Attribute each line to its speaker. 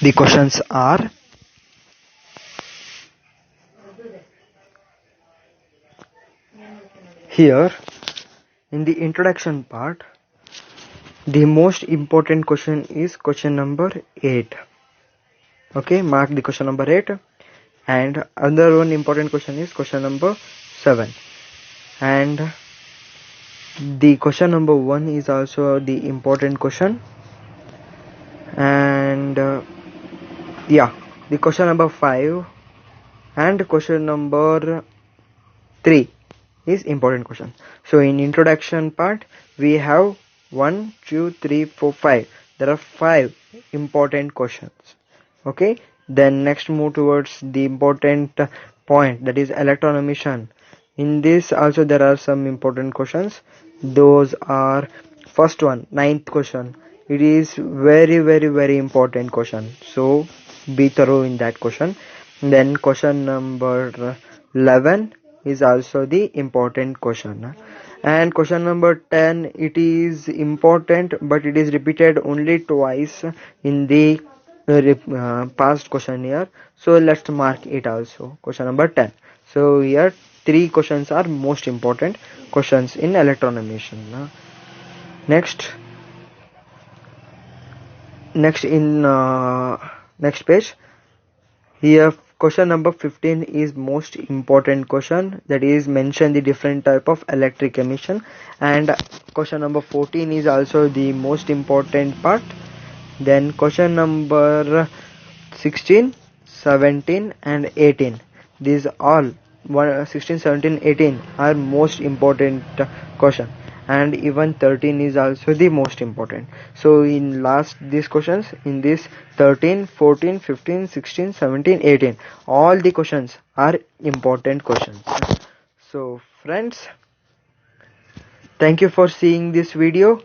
Speaker 1: The questions are: here in the introduction part, the most important question is question number 8. Okay, mark the question number 8, and another one important question is question number 7, and the question number 1 is also the important question, and the question number 5 and question number 3 is important question. So in introduction part we have 1, 2, 3, 4, 5. There are 5 important questions. Okay, then next move towards the important point, that is electron emission. In this also there are some important questions. Those are: first one, 9th question. It is very important question, so be thorough in that question. Then question number 11 is also the important question, and question number 10, it is important but it is repeated only twice in the past question here, so let's mark it also, question number 10. So here 3 questions are most important questions in electron emission. Next page, here question number 15 is most important question, that is mention the different type of electric emission, and question number 14 is also the most important part. Then question number 16, 17 and 18, these all 16, 17, 18 are most important question, and even 13 is also the most important. So in last these questions, in this 13, 14, 15, 16, 17, 18, all the questions are important questions. So friends, thank you for seeing this video.